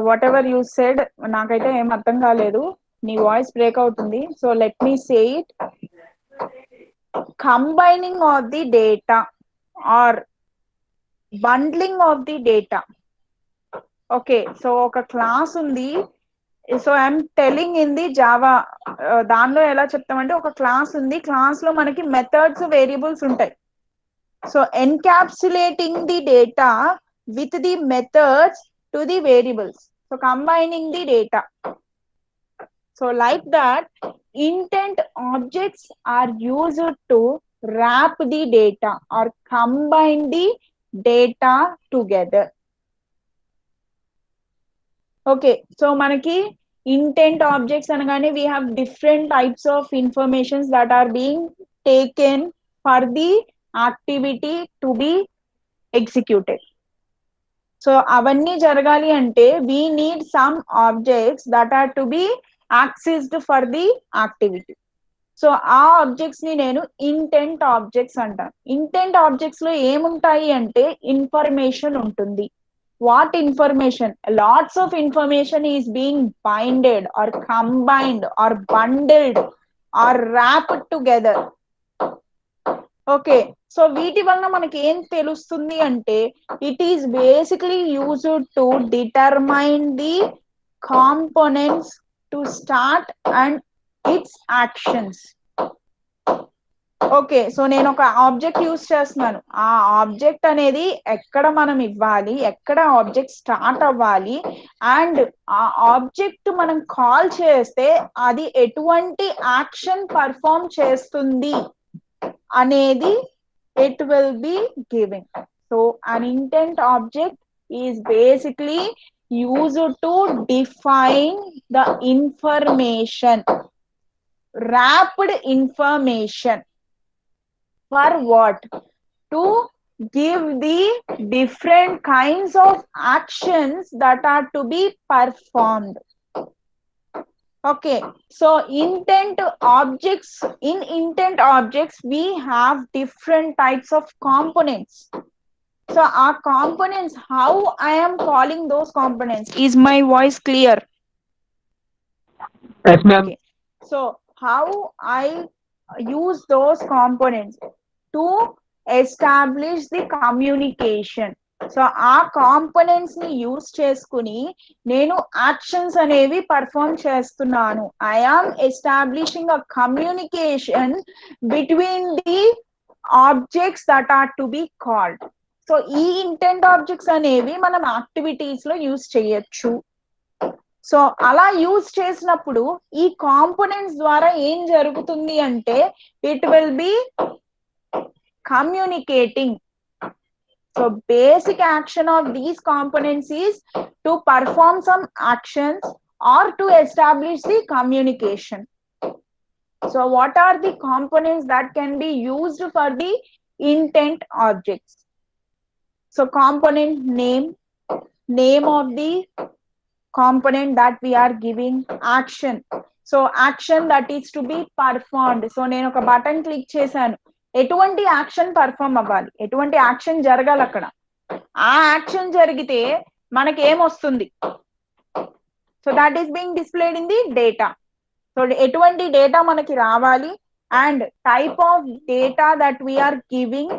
whatever you said నాకైతే ఏం అర్థం కాలేదు, నీ వాయిస్ బ్రేక్ అవుతుంది. So let me say it. Combining of the data or bundling of the data. Okay, so ఒక class ఉంది, so I'm telling in the Java. దానిలో ఎలా చెప్తామంటే ఒక క్లాస్ ఉంది, క్లాస్ లో మనకి మెథడ్స్, వేరియబుల్స్ ఉంటాయి. So encapsulating the data with the methods to the variables, so combining the data. So like that, intent objects are used to wrap the data or combine the data together. Okay, so manaki intent objects anagane we have different types of informations that are being taken for the activity to be executed. So అవన్నీ జరగాలి అంటే we need some objects that are to be accessed for the activity. So ఆ objects ని నేను intent objects అంటాను. Intent objects లో ఏముంటాయి అంటే ఇన్ఫర్మేషన్ ఉంటుంది. What information? Lots of information is being binded or combined or bundled or wrapped together. Okay, so వీటి వలన మనకి ఏం తెలుస్తుంది అంటే it is basically used to determine the components to start and its actions. Okay, so నేను ఒక object use చేస్తున్నాను, ఆ ఆబ్జెక్ట్ అనేది ఎక్కడ మనం ఇవ్వాలి, ఎక్కడ ఆబ్జెక్ట్ స్టార్ట్ అవ్వాలి, అండ్ ఆ ఆబ్జెక్ట్ మనం కాల్ చేస్తే అది ఎటువంటి యాక్షన్ పర్ఫామ్ చేస్తుంది అనేది it will be given. So an intent object is basically used to define the information, wrapped information. For what? To give the different kinds of actions that are to be performed. Okay, so in intent objects we have different types of components. So our components, how I am calling those components, is my voice clear? Yes, ma'am. Okay, so how I use those components to establish the communication. So ఆ components ని use చేసుకుని నేను actions అనేవి perform చేస్తున్నాను. I am establishing a communication between the objects that are to be called. So ఈ intent objects అనేవి మనం activities లో యూజ్ చేయొచ్చు. సో అలా యూజ్ చేసినప్పుడు ఈ కాంపోనెంట్స్ ద్వారా ఏం జరుగుతుంది అంటే it will B communicating. So basic action of these components is to perform some actions or to establish the communication. So what are the components that can be used for the intent objects? So component name of the component that we are giving, action. So action that is to be performed. So నేను ఒక button click చేశాను, ఎటువంటి action perform అవ్వాలి, ఎటువంటి action జరగాలి అక్కడ, ఆ action జరిగితే మనకి ఏమొస్తుంది. So that is being displayed in the data. So ఎటువంటి డేటా మనకి రావాలి, and type of data that we're giving,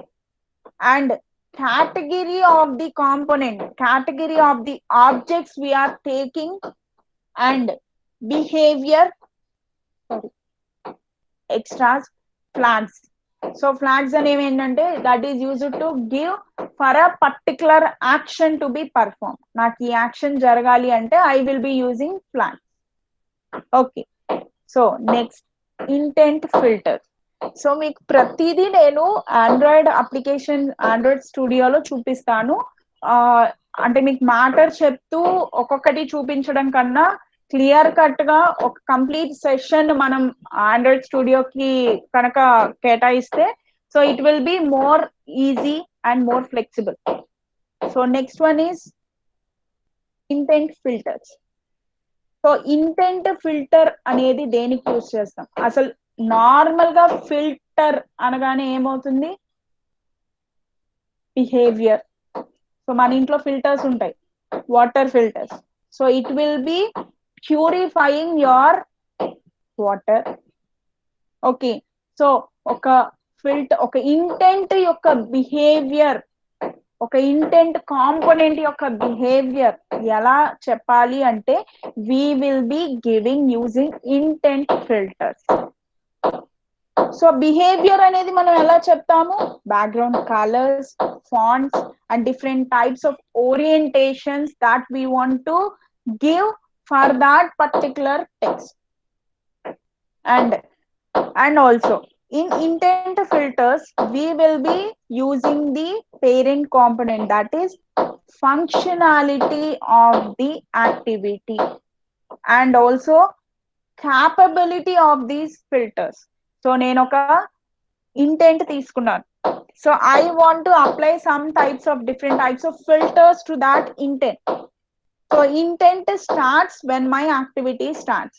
and category of the component, category of the objects we are taking, and behavior, extras, flags. So flags అనేవి ఏంటంటే that is used to give for a particular action to be performed. నాకు ఈ action జరగాలి అంటే I will be using flags. Okay, so next, intent filters. So మీకు ప్రతిదీ నేను Android application, Android స్టూడియోలో చూపిస్తాను. అంటే మీకు మ్యాటర్ చెప్తూ ఒక్కొక్కటి చూపించడం కన్నా క్లియర్ కట్ గా ఒక కంప్లీట్ సెషన్ మనం ఆండ్రాయిడ్ స్టూడియోకి కనుక కేటాయిస్తే, so it will be more easy and more flexible. So next one is intent filters. So intent filter అనేది దేనికి యూజ్ చేస్తాం? అసలు నార్మల్ గా ఫిల్టర్ అనగానే ఏమవుతుంది? బిహేవియర్. సో మన ఇంట్లో ఫిల్టర్స్ ఉంటాయి, water filters. So it will B purifying your water. Okay, so ఒక ఫిల్టర్, ఒక ఇంటెంట్ యొక్క బిహేవియర్, ఒక ఇంటెంట్ కాంపోనెంట్ యొక్క బిహేవియర్ ఎలా చెప్పాలి అంటే we will be giving using intent filters. So behaviour అనేది మనం ఎలా చెప్తాము? Background colours, fonts and different types of orientations that we want to give for that particular text. And also in intent filters we will be using the parent component, that is functionality of the activity, and also capability of these filters. So నేను ఒక intent తీసుకున్నాను, so I want to apply some types of different types of filters to that intent. So intent starts when my activity starts.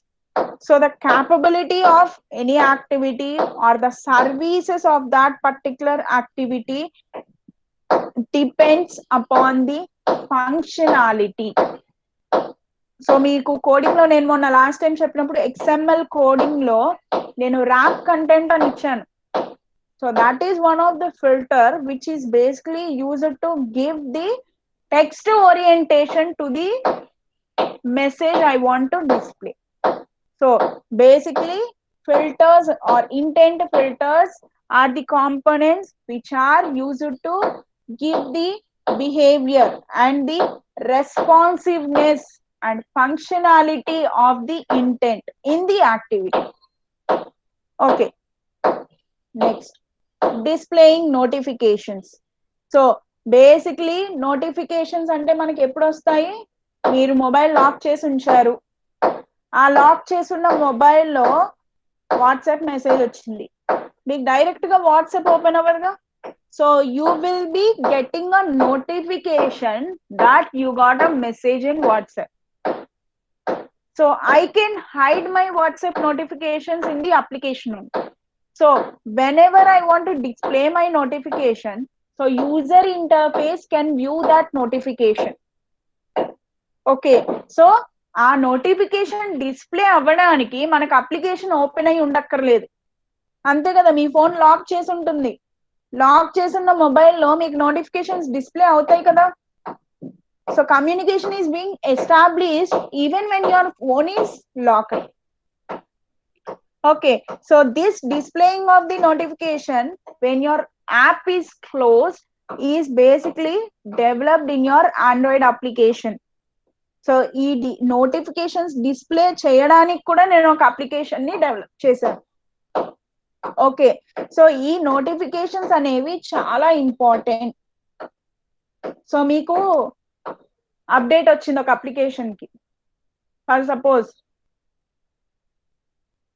So the capability of any activity or the services of that particular activity depends upon the functionality. So మీకు coding లో నేను మొన్న last time చెప్పినప్పుడు XML coding లో నేను rap content అని ఇచ్చాను. So that is one of the filter which is basically used to give the text orientation to the message I want to display. So basically filters or intent filters are the components which are used to give the behavior and the responsiveness and functionality of the intent in the activity. Okay, next, displaying notifications. So basically notifications అంటే మనకి ఎప్పుడు వస్తాయి? మీరు mobile lock చేసి ఉంచారు, ఆ lock చేసున్న మొబైల్లో WhatsApp message వచ్చింది, మీకు డైరెక్ట్ గా వాట్సాప్ ఓపెన్ అవ్వదుగా. So you will be getting a notification that you got a message in WhatsApp. So I can hide my WhatsApp notifications in the application only. So whenever I want to display my notification, so user interface can view that notification. Okay so ఆ notification display అవ్వడానికి మనకు application open అయి ఉండక్కర్లేదు, అంతే కదా. మీ phone lock చేసి ఉంటుంది, lock చేసిన మొబైల్లో మీకు నోటిఫికేషన్స్ డిస్ప్లే అవుతాయి కదా. So communication is being established even when your phone is locked. Okay, so this displaying of the notification when your app is closed is basically developed in your Android application. So ఈ notifications display చేయడానికి కూడా నేను ఒక application ని develop చేశాను. Okay, so ఈ notifications అనేవి చాలా ఇంపార్టెంట్. సో మీకు అప్డేట్ వచ్చింది ఒక అప్లికేషన్ కి, for suppose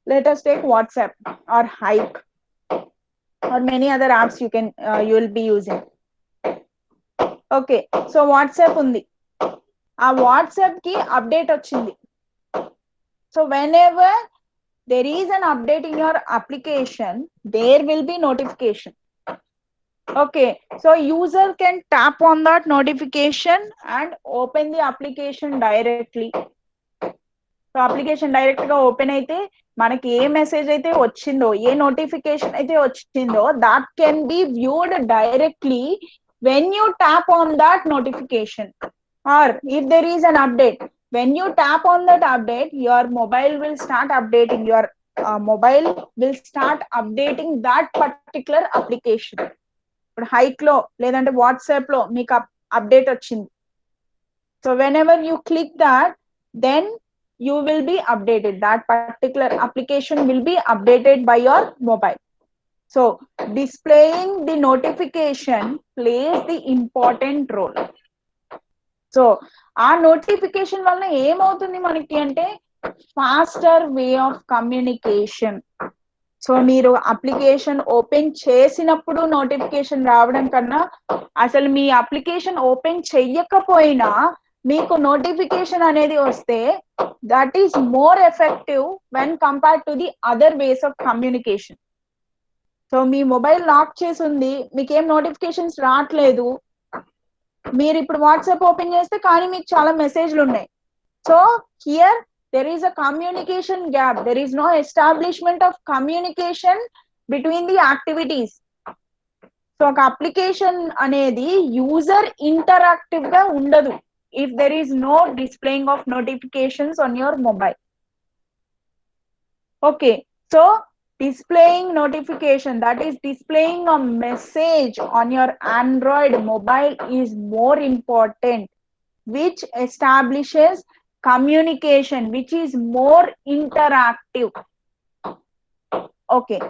let us take WhatsApp or Hike or many other apps you will be using. Okay, so WhatsApp ఉంది, ఆ వాట్సాప్ కి అప్డేట్ వచ్చింది. So whenever there is an update in your application, there will be notification. Okay, so user can tap on that notification and open the application directly. So application direct గా open అయితే మనకి ఏ message అయితే వచ్చిందో, ఏ notification అయితే వచ్చిందో, that can be viewed directly when you tap on that notification. Or if there is an update, when you tap on that update, your mobile will start updating, your mobile will start updating that particular application. ఇప్పుడు hike లో లేదంటే WhatsApp లో మీకు update వచ్చింది, so whenever you click that, then you will be updated, that particular application will be updated by your mobile. So displaying the notification plays the important role. So ఆ notification వల్ల ఏమవుతుంది మనకి అంటే faster way of communication. So మీరు application open చేసినప్పుడు notification రావడం కన్నా అసలు మీ అప్లికేషన్ ఓపెన్ చెయ్యకపోయినా మీకు నోటిఫికేషన్ అనేది వస్తే that is more effective when compared to the other ways of communication. So మీ మొబైల్ లాక్ చేసి ఉంది, మీకేం నోటిఫికేషన్స్ రావట్లేదు, మీరు ఇప్పుడు వాట్సాప్ ఓపెన్ చేస్తే కానీ మీకు చాలా మెసేజ్లు ఉన్నాయి. So here there is a communication gap, there is no establishment of communication between the activities. So ఒక అప్లికేషన్ అనేది యూజర్ ఇంటరాక్టివ్ గా ఉండదు if there is no displaying of notifications on your mobile. Okay, so displaying notification, that is displaying a message on your Android mobile, is more important, which establishes communication, which is more interactive. Okay,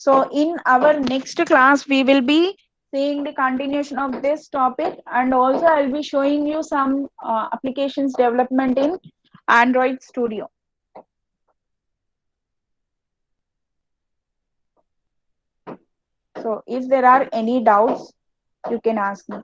so in our next class we will be seeing the continuation of this topic, and also I'll be showing you some applications development in Android Studio. So if there are any doubts, you can ask me.